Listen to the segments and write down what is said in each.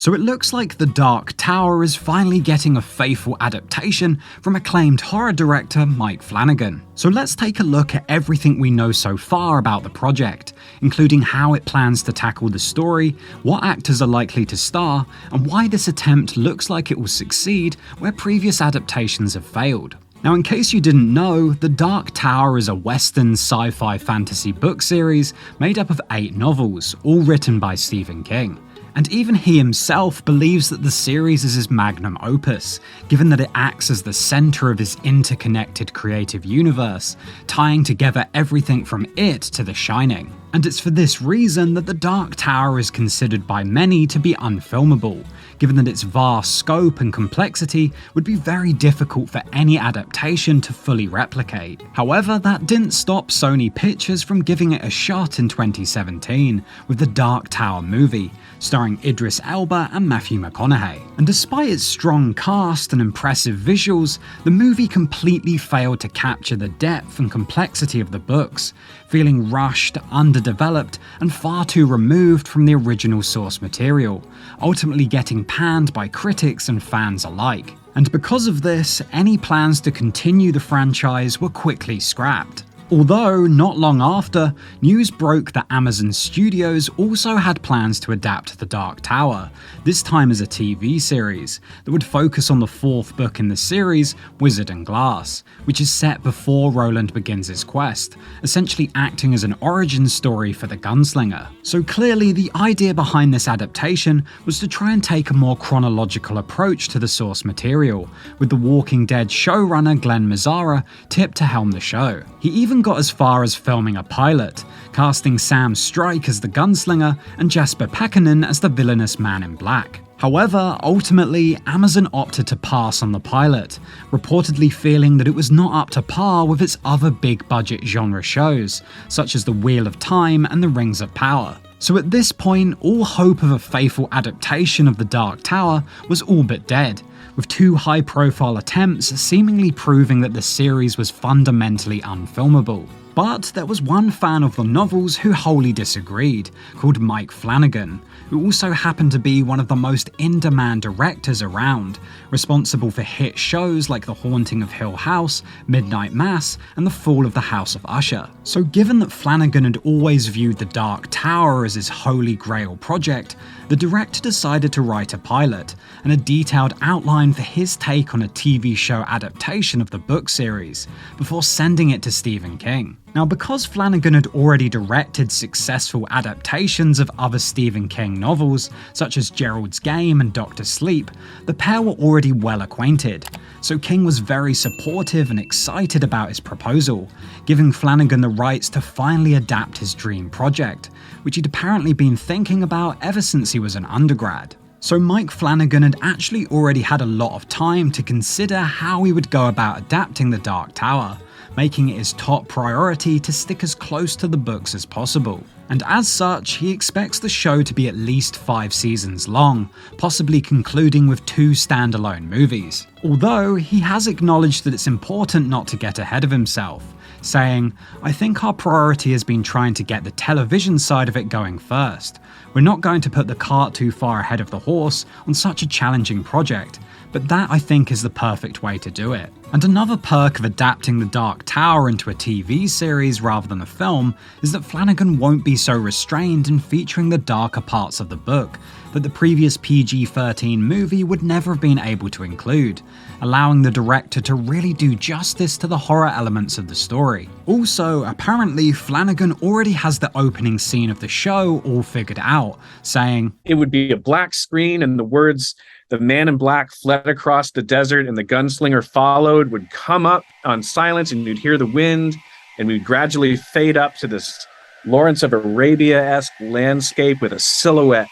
So it looks like The Dark Tower is finally getting a faithful adaptation from acclaimed horror director Mike Flanagan. So let's take a look at everything we know so far about the project, including how it plans to tackle the story, what actors are likely to star, and why this attempt looks like it will succeed where previous adaptations have failed. Now, in case you didn't know, The Dark Tower is a Western sci-fi fantasy book series made up of 8 novels, all written by Stephen King. And even he himself believes that the series is his magnum opus, given that it acts as the center of his interconnected creative universe, tying together everything from it to The Shining. And it's for this reason that The Dark Tower is considered by many to be unfilmable, given that its vast scope and complexity would be very difficult for any adaptation to fully replicate. However, that didn't stop Sony Pictures from giving it a shot in 2017 with the Dark Tower movie, starring Idris Elba and Matthew McConaughey. And despite its strong cast and impressive visuals, the movie completely failed to capture the depth and complexity of the books, feeling rushed, underdeveloped, and far too removed from the original source material, ultimately getting panned by critics and fans alike. And because of this, any plans to continue the franchise were quickly scrapped. Although, not long after, news broke that Amazon Studios also had plans to adapt The Dark Tower, this time as a TV series, that would focus on the 4th book in the series, Wizard and Glass, which is set before Roland begins his quest, essentially acting as an origin story for the gunslinger. So clearly, the idea behind this adaptation was to try and take a more chronological approach to the source material, with The Walking Dead showrunner Glenn Mazzara tipped to helm the show. He even got as far as filming a pilot, casting Sam Strike as the gunslinger and Jasper Pekkanen as the villainous Man in Black. However, ultimately, Amazon opted to pass on the pilot, reportedly feeling that it was not up to par with its other big-budget genre shows, such as The Wheel of Time and The Rings of Power. So at this point, all hope of a faithful adaptation of The Dark Tower was all but dead, with 2 high-profile attempts seemingly proving that the series was fundamentally unfilmable. But there was one fan of the novels who wholly disagreed, called Mike Flanagan, who also happened to be one of the most in-demand directors around, responsible for hit shows like The Haunting of Hill House, Midnight Mass, and The Fall of the House of Usher. So given that Flanagan had always viewed The Dark Tower as his holy grail project, the director decided to write a pilot and a detailed outline for his take on a TV show adaptation of the book series, before sending it to Stephen King. Now, because Flanagan had already directed successful adaptations of other Stephen King novels, such as Gerald's Game and Doctor Sleep, the pair were already well acquainted, so King was very supportive and excited about his proposal, giving Flanagan the rights to finally adapt his dream project, which he'd apparently been thinking about ever since he was an undergrad. So Mike Flanagan had actually already had a lot of time to consider how he would go about adapting The Dark Tower, making it his top priority to stick as close to the books as possible. And as such, he expects the show to be at least 5 seasons long, possibly concluding with 2 standalone movies. Although, he has acknowledged that it's important not to get ahead of himself, saying, "I think our priority has been trying to get the television side of it going first. We're not going to put the cart too far ahead of the horse on such a challenging project, but that I think is the perfect way to do it." And another perk of adapting The Dark Tower into a TV series rather than a film is that Flanagan won't be so restrained in featuring the darker parts of the book that the previous PG-13 movie would never have been able to include, allowing the director to really do justice to the horror elements of the story. Also, apparently Flanagan already has the opening scene of the show all figured out, saying, "It would be a black screen and the words, 'The man in black fled across the desert and the gunslinger followed,' would come up on silence, and you'd hear the wind, and we'd gradually fade up to this Lawrence of Arabia-esque landscape with a silhouette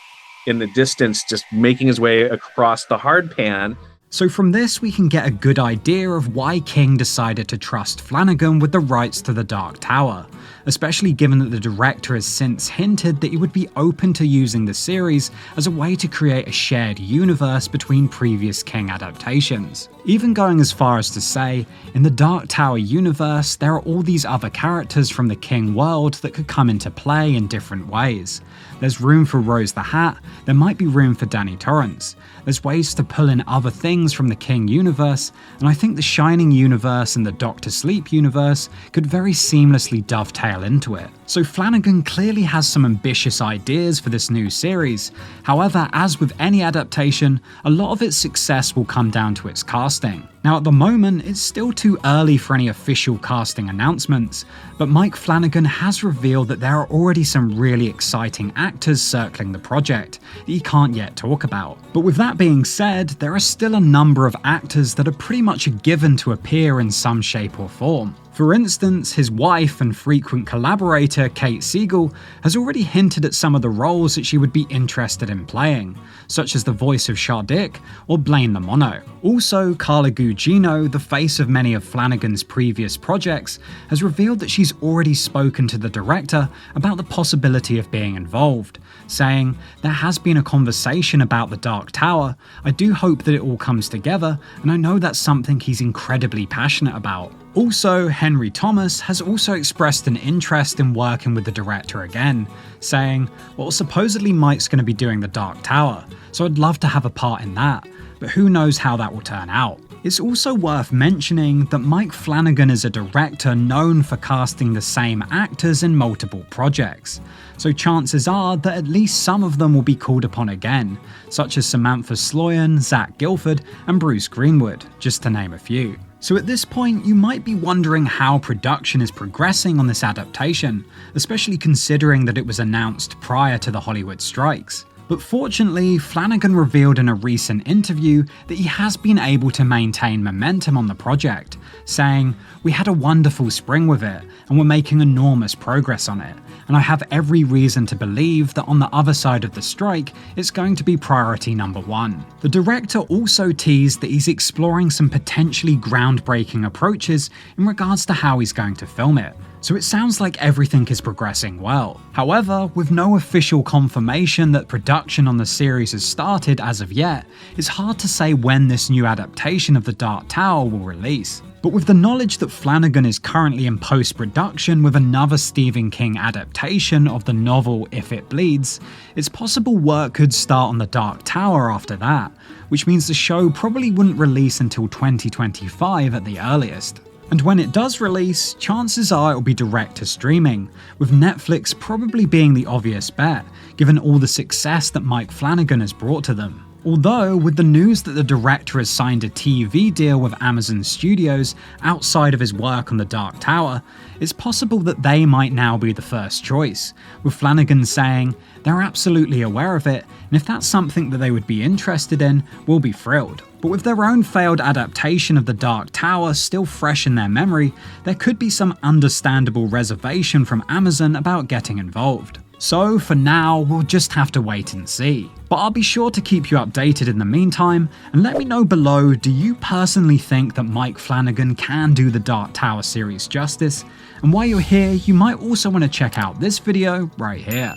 in the distance just making his way across the hardpan." So from this we can get a good idea of why King decided to trust Flanagan with the rights to The Dark Tower, especially given that the director has since hinted that he would be open to using the series as a way to create a shared universe between previous King adaptations. Even going as far as to say, in the Dark Tower universe, there are all these other characters from the King world that could come into play in different ways. There's room for Rose the Hat, there might be room for Danny Torrance. There's ways to pull in other things from the King universe, and I think the Shining universe and the Doctor Sleep universe could very seamlessly dovetail into it. So Flanagan clearly has some ambitious ideas for this new series. However, as with any adaptation, a lot of its success will come down to its casting. Now at the moment, it's still too early for any official casting announcements, but Mike Flanagan has revealed that there are already some really exciting actors circling the project that he can't yet talk about. But with that being said, there are still a number of actors that are pretty much a given to appear in some shape or form. For instance, his wife and frequent collaborator Kate Siegel has already hinted at some of the roles that she would be interested in playing, such as the voice of Shardik or Blaine the Mono. Also, Carla Gugino, the face of many of Flanagan's previous projects, has revealed that she's already spoken to the director about the possibility of being involved, saying, "There has been a conversation about the Dark Tower. I do hope that it all comes together, and I know that's something he's incredibly passionate about." Also, Henry Thomas has also expressed an interest in working with the director again, saying, "Well, supposedly Mike's going to be doing the Dark Tower, so I'd love to have a part in that, but who knows how that will turn out." It's also worth mentioning that Mike Flanagan is a director known for casting the same actors in multiple projects, so chances are that at least some of them will be called upon again, such as Samantha Sloyan, Zach Gilford, and Bruce Greenwood, just to name a few. So at this point, you might be wondering how production is progressing on this adaptation, especially considering that it was announced prior to the Hollywood strikes. But fortunately, Flanagan revealed in a recent interview that he has been able to maintain momentum on the project, saying, "We had a wonderful spring with it, and we're making enormous progress on it, and I have every reason to believe that on the other side of the strike, it's going to be priority number one." The director also teased that he's exploring some potentially groundbreaking approaches in regards to how he's going to film it. So it sounds like everything is progressing well. However, with no official confirmation that production on the series has started as of yet, it's hard to say when this new adaptation of The Dark Tower will release. But with the knowledge that Flanagan is currently in post-production with another Stephen King adaptation of the novel If It Bleeds, it's possible work could start on The Dark Tower after that, which means the show probably wouldn't release until 2025 at the earliest. And when it does release, chances are it'll be direct to streaming, with Netflix probably being the obvious bet, given all the success that Mike Flanagan has brought to them. Although, with the news that the director has signed a TV deal with Amazon Studios outside of his work on The Dark Tower, it's possible that they might now be the first choice, with Flanagan saying they're absolutely aware of it, and if that's something that they would be interested in, we'll be thrilled. But with their own failed adaptation of The Dark Tower still fresh in their memory, there could be some understandable reservation from Amazon about getting involved. So for now, we'll just have to wait and see. But I'll be sure to keep you updated in the meantime, and let me know below, do you personally think that Mike Flanagan can do the Dark Tower series justice? And while you're here, you might also want to check out this video right here.